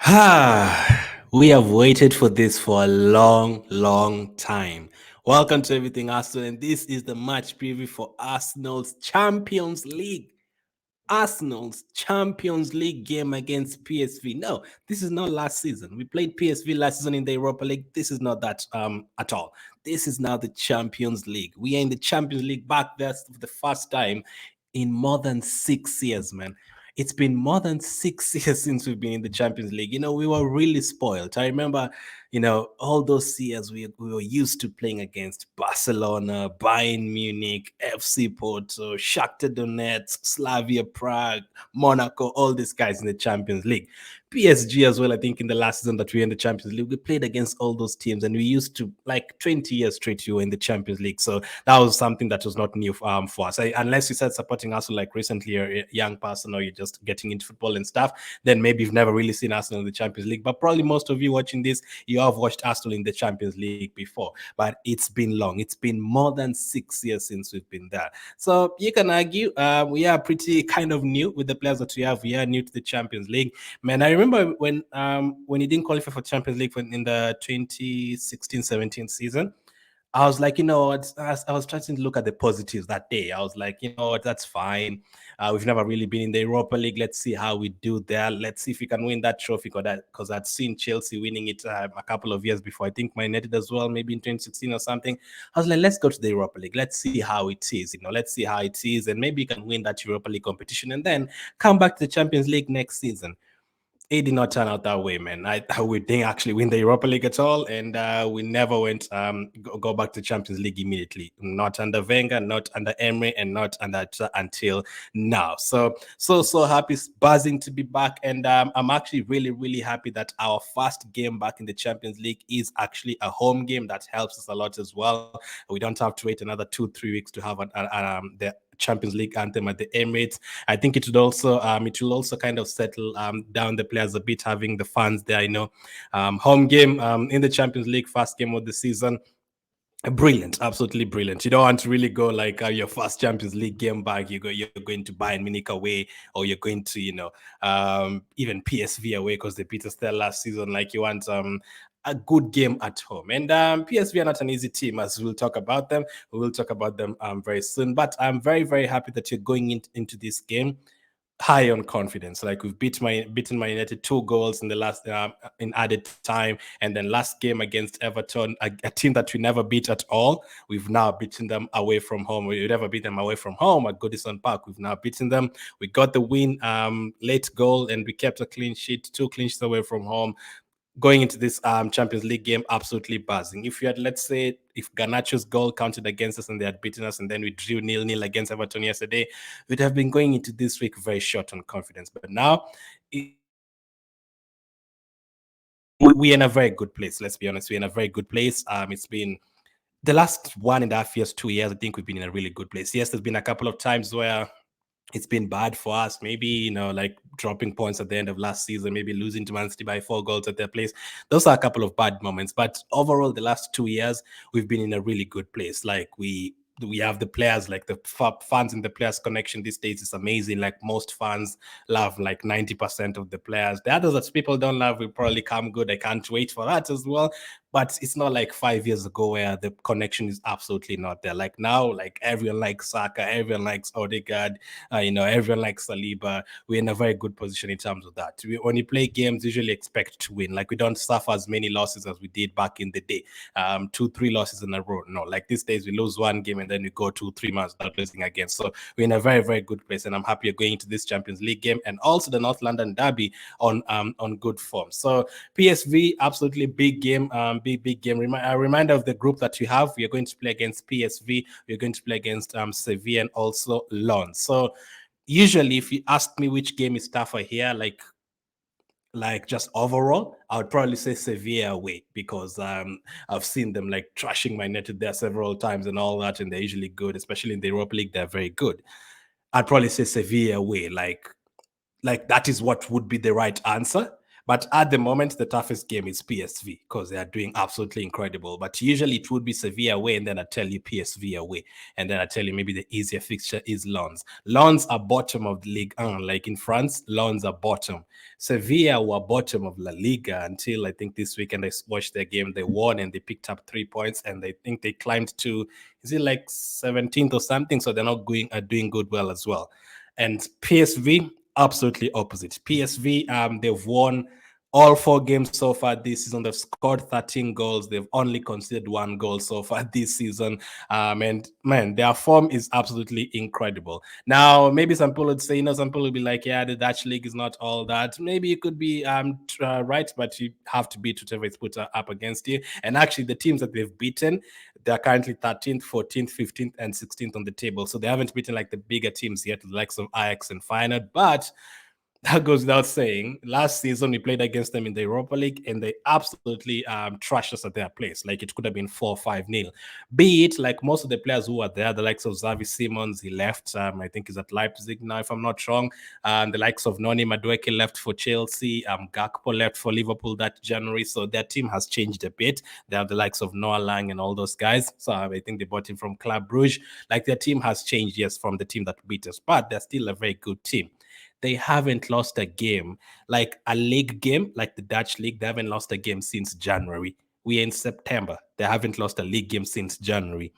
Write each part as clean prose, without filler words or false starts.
We have waited for this for a long, long time. Welcome to Everything Arsenal, and this is the match preview for Arsenal's Champions League. Arsenal's Champions League game against PSV. No, this is not last season. We played PSV last season in the Europa League. This is not that at all. This is now the Champions League. We are in the Champions League back there for the first time in more than 6 years, man. It's been more than 6 years since we've been in the Champions League. We were really spoiled. I remember, all those years we were used to playing against Barcelona, Bayern Munich, FC Porto, Shakhtar Donetsk, Slavia Prague, Monaco, all these guys in the Champions League. PSG as well, I think in the last season that we were in the Champions League, we played against all those teams and we used to, like 20 years straight, you were in the Champions League. So that was something that was not new for us. Unless you said supporting Arsenal like recently, you're a young person or you're just getting into football and stuff, then maybe you've never really seen Arsenal in the Champions League. But probably most of you watching this, you have watched Arsenal in the Champions League before. But it's been long. It's been more than 6 years since we've been there. So you can argue we are pretty kind of new with the players that we have. We are new to the Champions League. Man, I remember when he didn't qualify for Champions League in the 2016-17 season, I was like, I was trying to look at the positives that day. I was like, that's fine. We've never really been in the Europa League. Let's see how we do there. Let's see if we can win that trophy. Because I'd seen Chelsea winning it a couple of years before. I think Man United as well, maybe in 2016 or something. I was like, let's go to the Europa League. Let's see how it is. Let's see how it is. And maybe you can win that Europa League competition and then come back to the Champions League next season. It did not turn out that way, man. We didn't actually win the Europa League at all, and we never went go back to Champions League immediately. Not under Wenger, not under Emery, and not under until now. So happy, buzzing to be back, and I'm actually really, really happy that our first game back in the Champions League is actually a home game. That helps us a lot as well. We don't have to wait another 2-3 weeks to have the Champions League anthem at the Emirates. I think it will also kind of settle down the players a bit, having the fans there. Home game in the Champions League, first game of the season. Brilliant, absolutely brilliant. You don't want to really go like your first Champions League game back. You're going to Bayern Munich away, or you're going to even PSV away because they beat us there last season. Like you want a good game at home. And PSV are not an easy team, as we'll talk about them. We will talk about them very soon. But I'm very, very happy that you're going into this game high on confidence. Like we've beaten Man United 2 goals in the last in added time, and then last game against Everton, a team that we never beat at all. We've now beaten them away from home. We never beat them away from home at Goodison Park. We've now beaten them. We got the win, late goal, and we kept a clean sheet, 2 clean sheets away from home. Going into this Champions League game, absolutely buzzing. If you had, let's say, if Garnacho's goal counted against us and they had beaten us, and then we drew 0-0 against Everton yesterday, we'd have been going into this week very short on confidence. But now, we're in a very good place. Let's be honest, we're in a very good place. It's been the last 1.5 years, 2 years. I think we've been in a really good place. Yes, there's been a couple of times where it's been bad for us. Maybe, like dropping points at the end of last season, maybe losing to Man City by 4 goals at their place. Those are a couple of bad moments. But overall, the last 2 years, we've been in a really good place. Like we have the players, like the fans and the players connection these days is amazing. Like most fans love like 90% of the players. The others that people don't love will probably come good. I can't wait for that as well. But it's not like 5 years ago where the connection is absolutely not there. Like now, like everyone likes Saka, everyone likes Odegaard, everyone likes Saliba. We're in a very good position in terms of that. When you play games, usually expect to win. Like we don't suffer as many losses as we did back in the day. 2-3 losses in a row. No, like these days we lose one game and then we go 2-3 months without losing again. So we're in a very, very good place, and I'm happy you're going into this Champions League game and also the North London Derby on good form. So PSV, absolutely big game. Big game. A reminder of the group that you have. We are going to play against PSV. We're going to play against Sevilla and also Lens. So usually, if you ask me which game is tougher here, like just overall, I would probably say Sevilla away, because I've seen them like trashing Man United there several times and all that, and they're usually good, especially in the Europa League. They're very good. I'd probably say Sevilla away. Like that is what would be the right answer. But at the moment, the toughest game is PSV because they are doing absolutely incredible. But usually it would be Sevilla away, and then I tell you PSV away, and then I tell you maybe the easier fixture is Lens. Lens are bottom of the league, like in France. Lens are bottom. Sevilla were bottom of La Liga until I think this weekend I watched their game. They won and they picked up 3 points, and they think they climbed to, is it like 17th or something? So they're not doing good well as well. And PSV, absolutely opposite. PSV, they've won all 4 games so far this season. They've scored 13 goals. They've only conceded 1 goal so far this season. And man, their form is absolutely incredible. Now, maybe some people would say, some people will be like, yeah, the Dutch league is not all that. Maybe you could be right, but you have to beat whatever is put up against you. And actually, the teams that they've beaten, they're currently 13th, 14th, 15th, and 16th on the table. So they haven't beaten like the bigger teams yet, the likes of Ajax and Feyenoord. But that goes without saying. Last season, we played against them in the Europa League, and they absolutely trashed us at their place. Like it could have been 4-5-0. Be it like most of the players who were there, the likes of Xavi Simons, he left. I think he's at Leipzig now, if I'm not wrong. The likes of Noni Madueke left for Chelsea. Gakpo left for Liverpool that January. So their team has changed a bit. They have the likes of Noah Lang and all those guys. So I think they bought him from Club Brugge. Like their team has changed, yes, from the team that beat us, but they're still a very good team. They haven't lost a game, like a league game, like the Dutch league. They haven't lost a game since January. We're in September. They haven't lost a league game since January.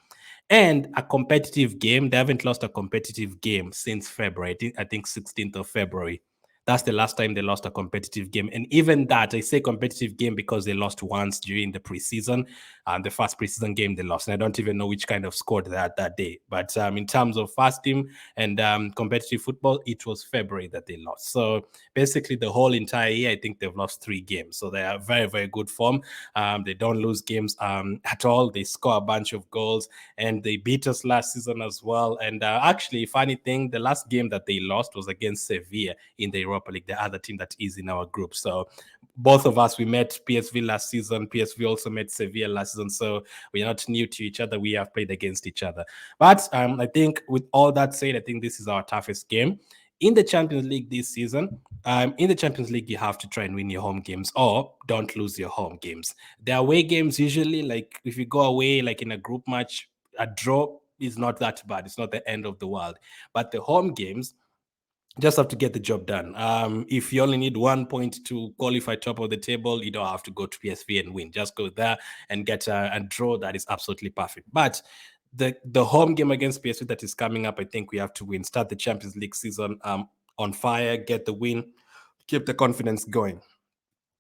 And a competitive game, they haven't lost a competitive game since February. I think 16th of February. That's the last time they lost a competitive game. And even that, I say competitive game because they lost once during the preseason. The first preseason game they lost. And I don't even know which kind of score they had that day. But in terms of first team and competitive football, it was February that they lost. So basically the whole entire year, I think they've lost 3 games. So they are very, very good form. They don't lose games at all. They score a bunch of goals, and they beat us last season as well. And actually, funny thing, the last game that they lost was against Sevilla in the Europa League, the other team that is in our group. So both of us, we met PSV last season. PSV also met Sevilla last season. So we're not new to each other. We have played against each other. But I think with all that said, I think this is our toughest game. In the Champions League this season, in the Champions League, you have to try and win your home games or don't lose your home games. The away games, usually, like if you go away, like in a group match, a draw is not that bad. It's not the end of the world. But the home games, just have to get the job done. If you only need 1 point to qualify top of the table, you don't have to go to PSV and win. Just go there and get a draw that is absolutely perfect. But the home game against PSV that is coming up, I think we have to win. Start the Champions League season on fire, get the win, keep the confidence going.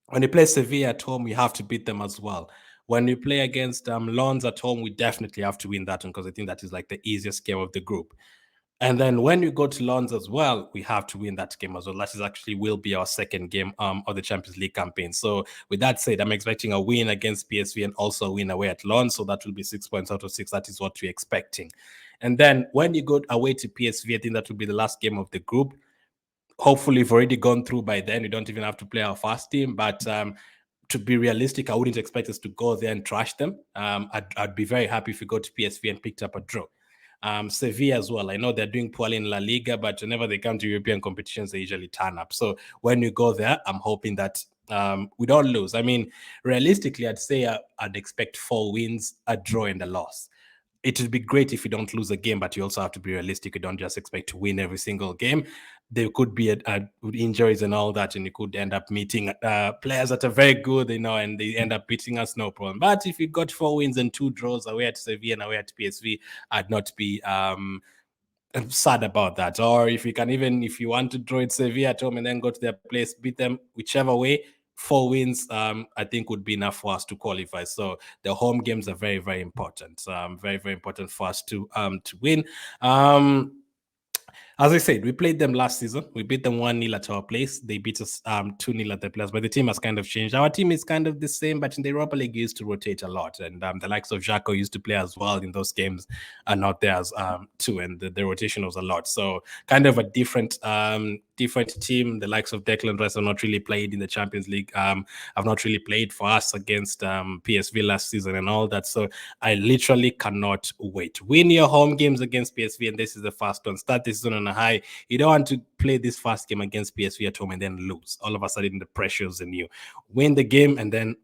When you play Sevilla at home, we have to beat them as well. When we play against Lens at home, we definitely have to win that one because I think that is like the easiest game of the group. And then when you go to Lens as well, we have to win that game as well. That is actually will be our second game of the Champions League campaign. So with that said, I'm expecting a win against PSV and also a win away at Lens. So that will be 6 points out of 6. That is what we're expecting. And then when you go away to PSV, I think that will be the last game of the group. Hopefully, we've already gone through by then. We don't even have to play our first team. But to be realistic, I wouldn't expect us to go there and trash them. I'd be very happy if we go to PSV and picked up a draw. Sevilla as well. I know they're doing poorly in La Liga, but whenever they come to European competitions, they usually turn up. So when you go there, I'm hoping that we don't lose. I mean, realistically, I'd say I'd expect 4 wins, a draw, and a loss. It would be great if you don't lose a game, but you also have to be realistic. You don't just expect to win every single game. There could be injuries and all that, and you could end up meeting players that are very good, and they end up beating us, no problem. But if you got 4 wins and 2 draws away at Sevilla and away at PSV, I'd not be sad about that. Or if you want to draw it Sevilla at home and then go to their place, beat them, whichever way, 4 wins, I think would be enough for us to qualify. So the home games are very, very important. Very, very important for us to win. As I said, we played them last season. We beat them 1-0 at our place. They beat us 2-0 at their place, but the team has kind of changed. Our team is kind of the same, but in the Europa League, used to rotate a lot. And the likes of Xhaka used to play as well in those games are not there as too. And the rotation was a lot. So kind of a different team. The likes of Declan Rice have not really played in the Champions League. Have not really played for us against PSV last season and all that. So I literally cannot wait. Win your home games against PSV, and this is the first one. Start this season on on a high. You don't want to play this first game against PSV at home and then lose. All of a sudden, the pressures and you win the game and then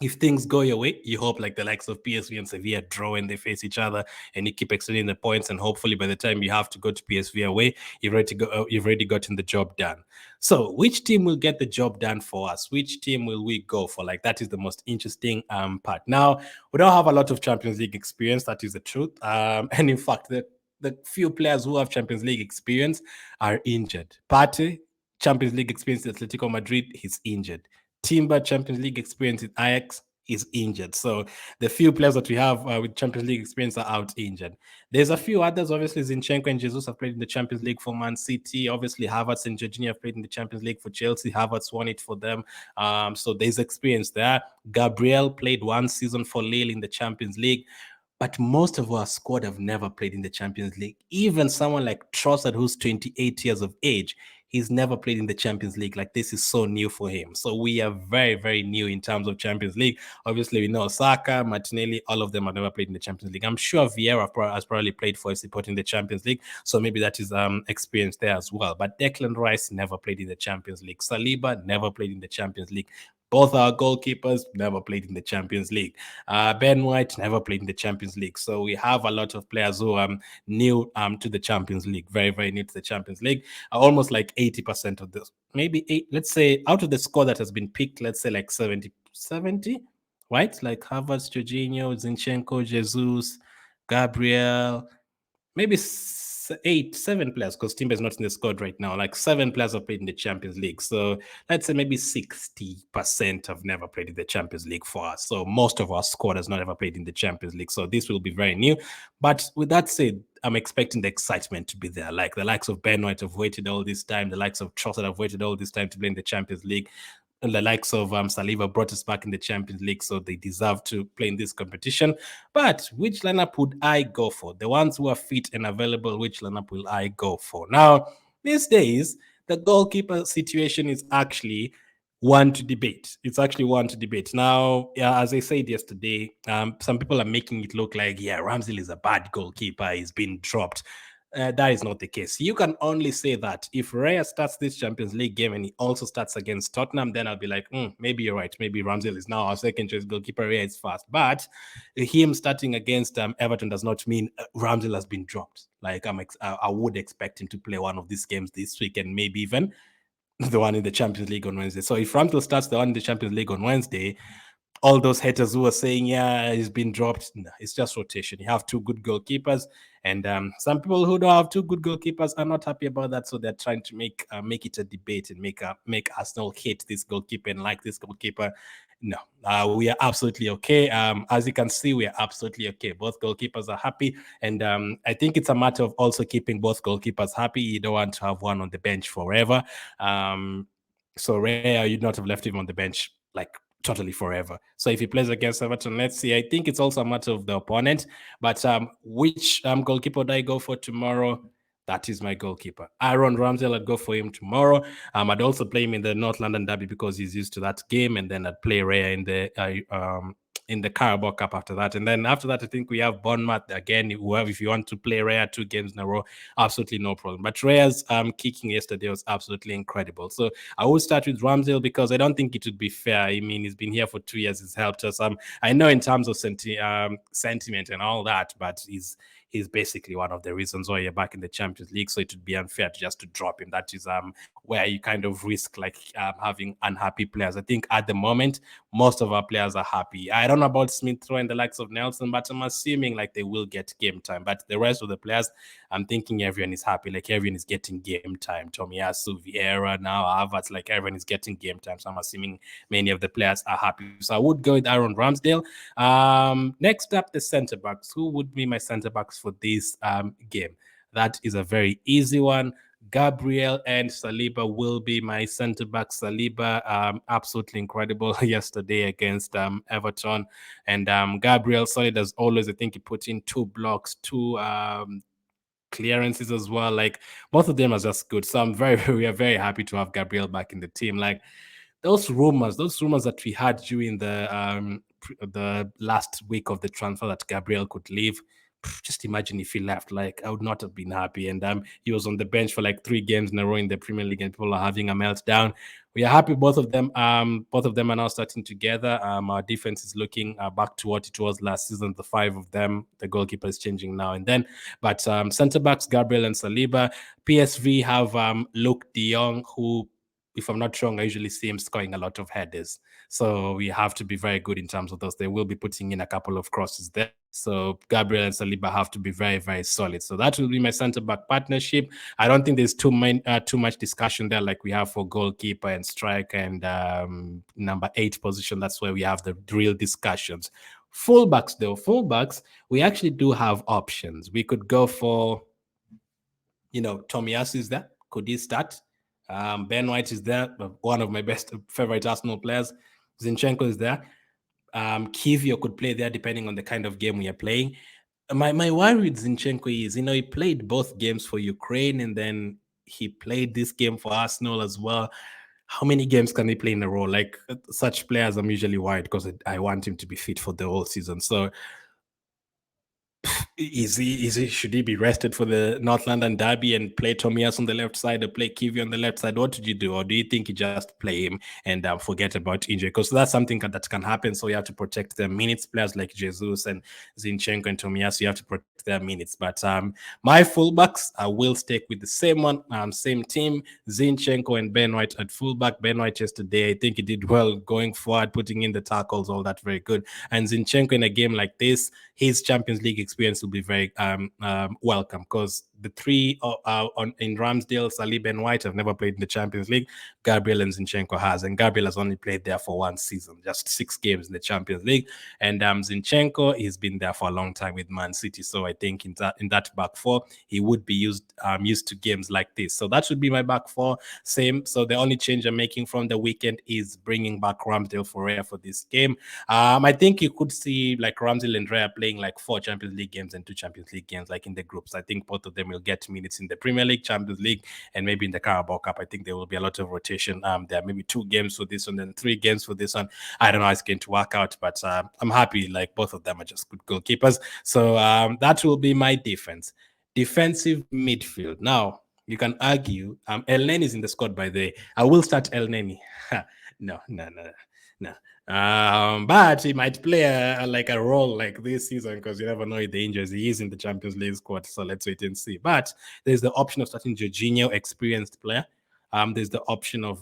if things go your way, you hope like the likes of PSV and Sevilla draw and they face each other, and you keep extending the points. And hopefully, by the time you have to go to PSV away, you've already gotten the job done. So, which team will get the job done for us? Which team will we go for? Like that is the most interesting part. Now, we don't have a lot of Champions League experience. That is the truth. And in fact, the few players who have Champions League experience are injured. Partey, Champions League experience at Atletico Madrid, he's injured. Timber Champions League experience in Ajax is injured. So the few players that we have with Champions League experience are out injured. There's a few others. Obviously, Zinchenko and Jesus have played in the Champions League for Man City. Obviously, Havertz and Jorginho have played in the Champions League for Chelsea. Havertz won it for them. So there's experience there. Gabriel played one season for Lille in the Champions League. But most of our squad have never played in the Champions League. Even someone like Trossard, who's 28 years of age, he's never played in the Champions League. Like this is so new for him. So we are very, very new in terms of Champions League. Obviously, we know Saka, Martinelli, all of them have never played in the Champions League. I'm sure Vieira has probably played for FC Porto in the Champions League. So maybe that is experience there as well. But Declan Rice never played in the Champions League. Saliba never played in the Champions League. Both our goalkeepers never played in the Champions League. Ben White never played in the Champions League. So we have a lot of players who are new to the Champions League, very, very new to the Champions League. Almost like 80% of this, maybe let's say out of the squad that has been picked, let's say like 70, right? Like Havertz, Jorginho, Zinchenko, Jesus, Gabriel, maybe 7 players, because Timber is not in the squad right now. Like 7 players have played in the Champions League. So let's say maybe 60% have never played in the Champions League for us. So most of our squad has not ever played in the Champions League. So this will be very new. But with that said, I'm expecting the excitement to be there. Like the likes of Ben White have waited all this time. The likes of Trossard have waited all this time to play in the Champions League. And the likes of Saliba brought us back in the Champions League, so they deserve to play in this competition. But which lineup would I go for? The ones who are fit and available, which lineup will I go for? Now, these days, the goalkeeper situation is actually one to debate. It's actually one to debate. Now, yeah, as I said yesterday, some people are making it look like, yeah, Ramsdale is a bad goalkeeper. He's been dropped. That is not the case. You can only say that if Raya starts this Champions League game and he also starts against Tottenham, then I'll be like, maybe you're right. Maybe Ramsdale is now our second choice goalkeeper. Raya is fast. But him starting against Everton does not mean Ramsdale has been dropped. Like I would expect him to play one of these games this week and maybe even the one in the Champions League on Wednesday. So if Ramsdale starts the one in the Champions League on Wednesday, all those haters who are saying, yeah, he's been dropped, no, it's just rotation. You have two good goalkeepers, and some people who don't have two good goalkeepers are not happy about that, so they're trying to make it a debate and make Arsenal hate this goalkeeper and like this goalkeeper. No, we are absolutely okay. As you can see, we are absolutely okay. Both goalkeepers are happy, and I think it's a matter of also keeping both goalkeepers happy. You don't want to have one on the bench forever. So rare you'd not have left him on the bench like totally forever. So if he plays against Everton, let's see. I think it's also a matter of the opponent. But which goalkeeper would I go for tomorrow? That is my goalkeeper. Aaron Ramsdale, I'd go for him tomorrow. I'd also play him in the North London Derby because he's used to that game, and then I'd play Raya in the Carabao Cup after that. And then after that, I think we have Bournemouth again. Whoever, if you want to play Raya 2 games in a row, absolutely no problem. But Raya's kicking yesterday was absolutely incredible. So I will start with Ramsdale because I don't think it would be fair. I mean, he's been here for 2 years. He's helped us. I know in terms of sentiment and all that, but he's basically one of the reasons why you're back in the Champions League. So it would be unfair to drop him. That is where you kind of risk like having unhappy players. I think at the moment, most of our players are happy. I don't know about Smith Rowe and the likes of Nelson, but I'm assuming like they will get game time. But the rest of the players, I'm thinking everyone is happy. Like everyone is getting game time. Tomiyasu, Vieira, now Havertz, like everyone is getting game time. So I'm assuming many of the players are happy. So I would go with Aaron Ramsdale. Next up, the centre backs. Who would be my centre backs for this game? That is a very easy one. Gabriel and Saliba will be my centre back. Saliba, absolutely incredible yesterday against Everton. And Gabriel, solid as always. I think he put in 2 blocks, 2 clearances as well. Like both of them are just good. So we are very happy to have Gabriel back in the team. Like those rumors that we had during the last week of the transfer that Gabriel could leave, just imagine if he left. Like, I would not have been happy. And he was on the bench for like 3 games in a row in the Premier League, and people are having a meltdown. We are happy both of them. Both of them are now starting together. Our defense is looking back to what it was last season. The 5 of them, the goalkeeper is changing now and then. But centre backs Gabriel and Saliba. PSV have Luke De Jong, who, if I'm not wrong, I usually see him scoring a lot of headers. So we have to be very good in terms of those. They will be putting in a couple of crosses there. So Gabriel and Saliba have to be very, very solid. So that will be my centre back partnership. I don't think there's too much discussion there like we have for goalkeeper and striker and number 8 position. That's where we have the real discussions. Fullbacks, though, we actually do have options. We could go for, Tomiyasu is there. Could he start? Ben White is there, one of my best favorite Arsenal players. Zinchenko is there. Kivio could play there depending on the kind of game we are playing. My worry with Zinchenko is, he played both games for Ukraine and then he played this game for Arsenal as well. How many games can he play in a row? Like, such players, I'm usually worried because I want him to be fit for the whole season. So should he be rested for the North London derby and play Tomias on the left side or play Kivi on the left side? What did you do? Or do you think you just play him and forget about injury? Because that's something that can happen. So you have to protect their minutes. Players like Jesus and Zinchenko and Tomias, you have to protect their minutes. But my fullbacks, I will stick with the same one, same team. Zinchenko and Ben White at fullback. Ben White yesterday, I think he did well going forward, putting in the tackles, all that very good. And Zinchenko in a game like this, his Champions League experience will be very welcome, because the 3 in Ramsdale, Saliba and White have never played in the Champions League. Gabriel and Zinchenko has, and Gabriel has only played there for 1 season, just 6 games in the Champions League. And Zinchenko, he's been there for a long time with Man City, so I think in that back 4, he would be used to games like this. So that should be my back 4. Same. So the only change I'm making from the weekend is bringing back Ramsdale for this game. I think you could see like Ramsdale and Raya playing like 4 Champions League games and 2 Champions League games, like in the groups. I think both of them will get minutes in the Premier League, Champions League, and maybe in the Carabao Cup. I think there will be a lot of rotation. There are maybe 2 games for this one and 3 games for this one. I don't know how it's going to work out, but I'm happy. Like, both of them are just good goalkeepers. So that will be my defense. Defensive midfield. Now, you can argue El Neni is in the squad, by the way. I will start El Neni. No. But he might play a role like this season, because you never know the injuries. He is in the Champions League squad, so let's wait and see. But there's the option of starting Jorginho, experienced player. There's the option of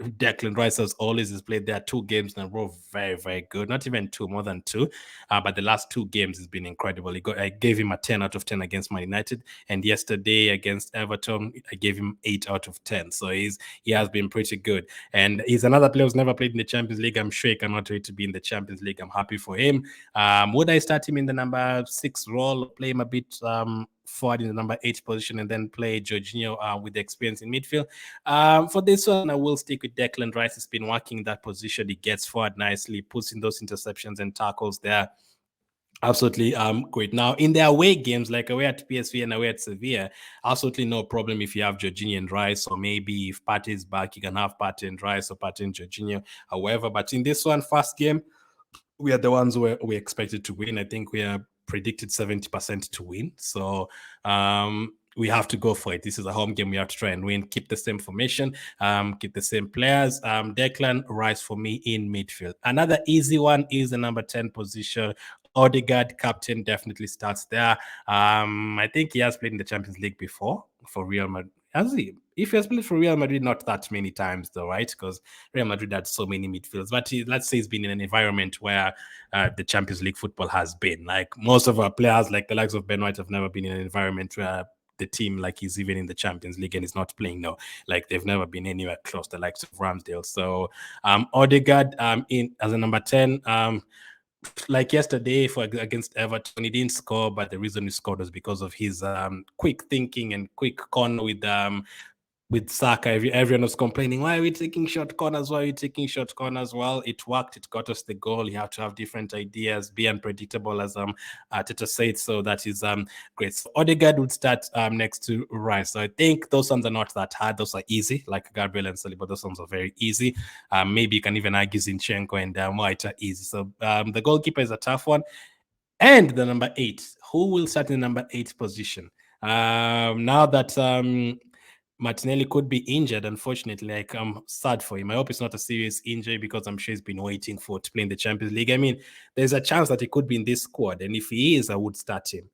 Declan Rice, as always, has played there 2 games in a row. Very, very good. Not even 2, more than 2. But the last 2 games has been incredible. I gave him a 10 out of 10 against Man United. And yesterday against Everton, I gave him 8 out of 10. So he has been pretty good. And he's another player who's never played in the Champions League. I'm sure he cannot wait to be in the Champions League. I'm happy for him. Would I start him in the number 6 role, play him a bit forward in the number 8 position, and then play Jorginho with the experience in midfield? For this one, I will stick with Declan Rice. Has been working that position. He gets forward nicely, puts in those interceptions and tackles there. Absolutely great. Now, in the away games, like away at PSV and away at Sevilla, absolutely no problem if you have Jorginho and Rice, or maybe if Partey is back, you can have Partey and Rice or Partey and Jorginho, however. But in this one, first game, we are the ones where we expected to win. I think we are predicted 70% to win. So we have to go for it. This is a home game. We have to try and win. Keep the same formation. Keep the same players. Declan Rice for me in midfield. Another easy one is the number 10 position. Odegaard, captain, definitely starts there. I think he has played in the Champions League before for Real Madrid. Has he? If he has played for Real Madrid, not that many times though, right? Because Real Madrid had so many midfields. But let's say he's been in an environment where the Champions League football has been. Like, most of our players, like the likes of Ben White, have never been in an environment where the team, like, he's even in the Champions League and he's not playing. No, like, they've never been anywhere close, the likes of Ramsdale. So Odegaard in as a number 10. Like yesterday against Everton, he didn't score, but the reason he scored was because of his quick thinking and quick corner with Saka. Everyone was complaining, why are we taking short corners? Why are we taking short corners? Well, it worked. It got us the goal. You have to have different ideas, be unpredictable, as Teta said. So that is great. So Odegaard would start next to Rice. So I think those ones are not that hard. Those are easy, like Gabriel and Saliba. Those ones are very easy. Maybe you can even argue Zinchenko and White are easy. So the goalkeeper is a tough one. And the number 8, who will start in the number 8 position? Now that Martinelli could be injured, unfortunately, like, I'm sad for him. I hope it's not a serious injury because I'm sure he's been waiting for to play in the Champions League. I mean, there's a chance that he could be in this squad, and if he is, I would start him.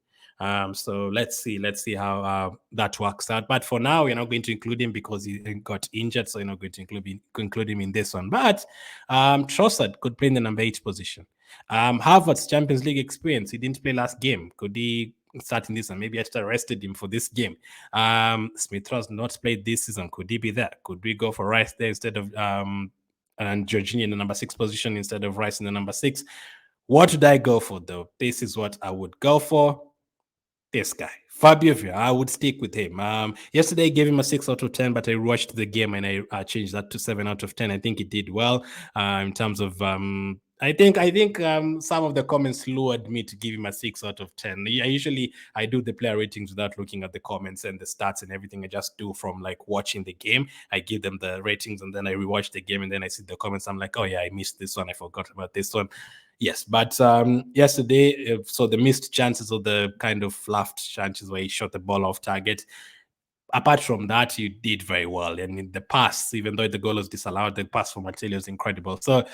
So let's see how that works out. But for now, we're not going to include him because he got injured, so you're not going to include him in this one. But Trossard could play in the number 8 position. Harvard's Champions League experience. He didn't play last game. Could he start in this one? Maybe I should have rested him for this game. Smith Ross not played this season. Could he be there? Could we go for Rice there instead of and Jorginho in the number 6 position instead of Rice in the number 6? What would I go for though? This is what I would go for. This guy, Fabio Vieira, I would stick with him. Yesterday I gave him a 6 out of 10, but I watched the game and I changed that to 7 out of 10. I think he did well in terms of. I think some of the comments lured me to give him a 6 out of 10. I do the player ratings without looking at the comments and the stats and everything. I just do from like watching the game. I give them the ratings and then I rewatch the game and then I see the comments. I'm like, oh yeah, I missed this one. I forgot about this one. Yes, but yesterday, so the missed chances or the kind of fluffed chances where he shot the ball off target, apart from that, you did very well. And in the pass, even though the goal was disallowed, the pass from Martelli was incredible. So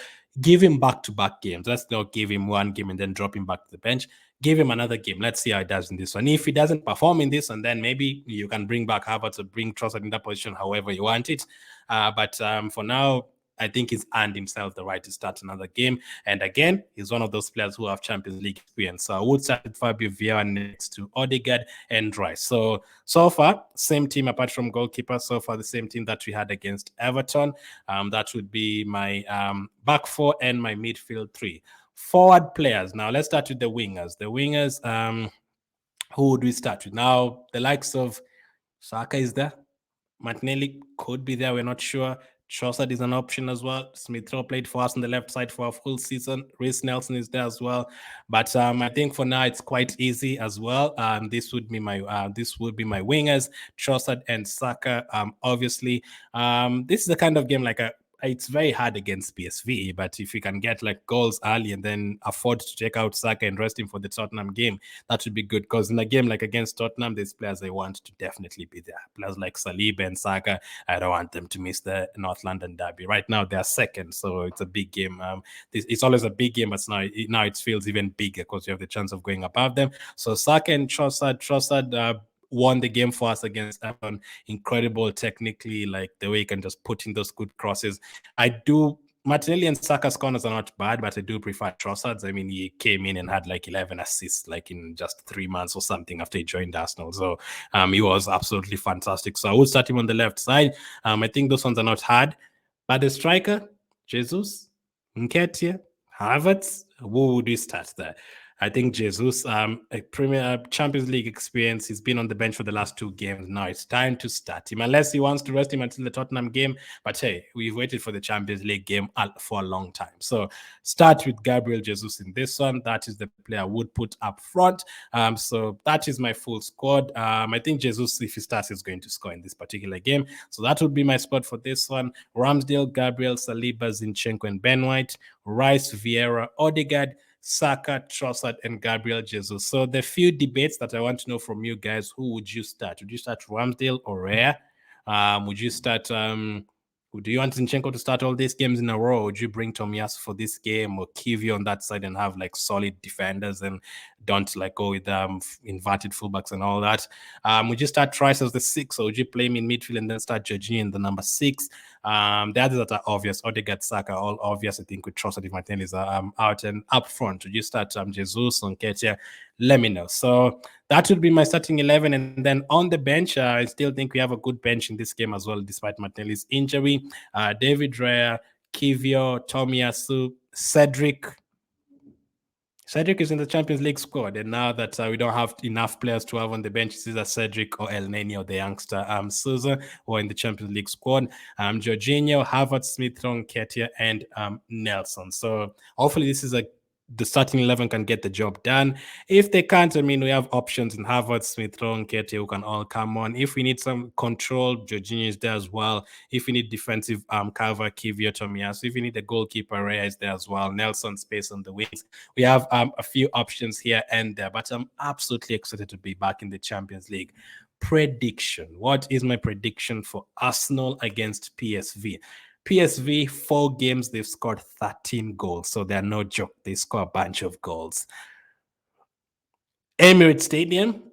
give him back-to-back games. Let's not give him one game and then drop him back to the bench. Give him another game. Let's see how he does in this one. If he doesn't perform in this, and then maybe you can bring back Havertz or bring Trossard in that position however you want it. But for now, I think he's earned himself the right to start another game. And again, he's one of those players who have Champions League experience. So I would start with Fabio Vieira next to Odegaard and Rice. So far, same team apart from goalkeeper. So far, the same team that we had against Everton. That would be my back 4 and my midfield 3. Forward players. Now, let's start with the wingers. The wingers, who would we start with? Now, the likes of Saka is there. Martinelli could be there. We're not sure. Trossard is an option as well. Smith Rowe played for us on the left side for a full season. Reece Nelson is there as well. But I think for now it's quite easy as well. This would be my wingers, Trossard and Saka. Obviously, this is the kind of game like it's very hard against PSV, but if you can get like goals early and then afford to take out Saka and rest him for the Tottenham game, that would be good. Because in a game like against Tottenham, there's players I want to definitely be there. Players like Saliba and Saka, I don't want them to miss the North London derby. Right now, they're second, so it's a big game. It's always a big game, but now it feels even bigger because you have the chance of going above them. So Saka and Trossard won the game for us against Everton. Incredible technically, like the way he can just put in those good crosses. Martinelli and Saka's corners are not bad, but I do prefer Trossard's. I mean, he came in and had like 11 assists, like in just 3 months or something after he joined Arsenal. So he was absolutely fantastic. So I would start him on the left side. I think those ones are not hard. But the striker, Jesus, Nketiah, Havertz, who would we start there? I think Jesus, a Premier Champions League experience. He's been on the bench for the last 2 games. Now it's time to start him, unless he wants to rest him until the Tottenham game. But hey, we've waited for the Champions League game for a long time. So start with Gabriel Jesus in this one. That is the player I would put up front. So that is my full squad. I think Jesus, if he starts, is going to score in this particular game. So that would be my squad for this one. Ramsdale, Gabriel, Saliba, Zinchenko, and Ben White. Rice, Vieira, Odegaard, Saka, Trossard, and Gabriel Jesus. So the few debates that I want to know from you guys, who would you start? Would you start Ramsdale or Rare? Would you start... do you want Zinchenko to start all these games in a row? Would you bring Tomiyasu for this game or Kivio on that side and have like solid defenders and don't like go with inverted fullbacks and all that? Would you start Trice as the 6 or would you play him in midfield and then start Jorginho in the number 6? The others that are obvious, Odegaard, Saka, all obvious. I think with Trossard if Martinelli is out and up front. Would you start Jesus on Nketiah? Let me know. So that would be my starting 11. And then on the bench, I still think we have a good bench in this game as well, despite Martinelli's injury. David Raya, Kivio, Tomiyasu, Cedric. Cedric is in the Champions League squad, and now that we don't have enough players to have on the bench, it's either Cedric or El Neni or the youngster Souza, who are in the Champions League squad. Jorginho, Havertz, Smith Rowe, Nketiah, and Nelson. So hopefully this is a the starting 11 can get the job done. If they can't, I mean, we have options in Harvard, Smith Rowe, Nketiah, who can all come on. If we need some control, Jorginho is there as well. If we need defensive, cover, Kivio, Tomiyasu. If we need a goalkeeper, Raya is there as well. Nelson space on the wings. We have a few options here and there, but I'm absolutely excited to be back in the Champions League. Prediction. What is my prediction for Arsenal against PSV? PSV, 4 games, they've scored 13 goals. So they're no joke. They score a bunch of goals. Emirates Stadium,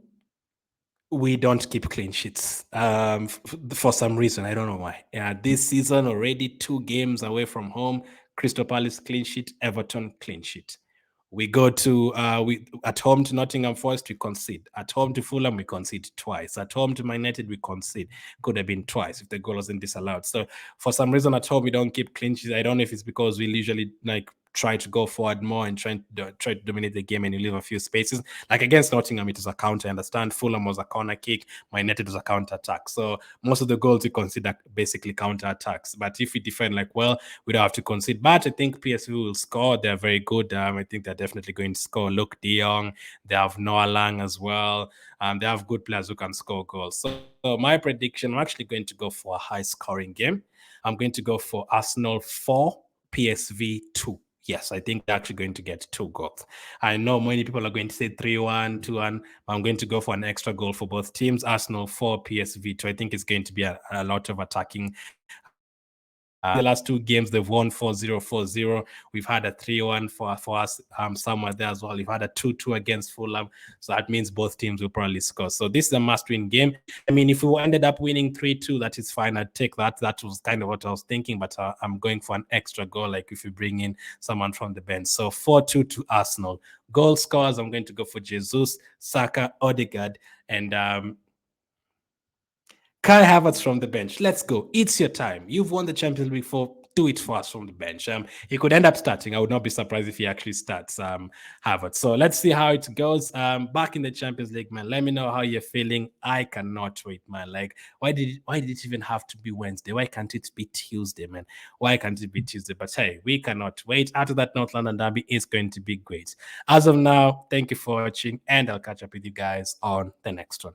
we don't keep clean sheets for some reason. I don't know why. This season, already 2 games away from home. Crystal Palace clean sheet, Everton clean sheet. We go to at home to Nottingham Forest, we concede. At home to Fulham, we concede twice. At home to Man United, we concede. Could have been twice if the goal wasn't disallowed. So for some reason at home, we don't keep clean sheets. I don't know if it's because we usually try to go forward more and try to dominate the game, and you leave a few spaces. Like against Nottingham, it was a counter. I understand. Fulham was a corner kick. Man United was a counter attack. So most of the goals we consider basically counter attacks. But if we defend well, we don't have to concede. But I think PSV will score. They're very good. I think they're definitely going to score. Luke De Jong. They have Noah Lang as well. They have good players who can score goals. So my prediction, I'm actually going to go for a high-scoring game. I'm going to go for Arsenal 4, PSV 2. Yes, I think they're actually going to get 2 goals. I know many people are going to say 3-1, 2-1. I'm going to go for an extra goal for both teams. Arsenal 4, PSV 2. I think it's going to be a lot of attacking. The last 2 games, they've won 4-0, 4-0. We've had a 3-1 for us somewhere there as well. We've had a 2-2 against Fulham. So that means both teams will probably score. So this is a must-win game. I mean, if we ended up winning 3-2, that is fine. I'd take that. That was kind of what I was thinking, but I'm going for an extra goal, like if you bring in someone from the bench. So 4-2 to Arsenal. Goal scorers, I'm going to go for Jesus, Saka, Odegaard, and Kai Havertz from the bench. Let's go. It's your time. You've won the Champions League before. Do it for us from the bench. He could end up starting. I would not be surprised if he actually starts Havertz. So let's see how it goes. Back in the Champions League, man. Let me know how you're feeling. I cannot wait, man. Like, why did it even have to be Wednesday? Why can't it be Tuesday, man? Why can't it be Tuesday? But hey, we cannot wait. After that North London derby is going to be great. As of now, thank you for watching, and I'll catch up with you guys on the next one.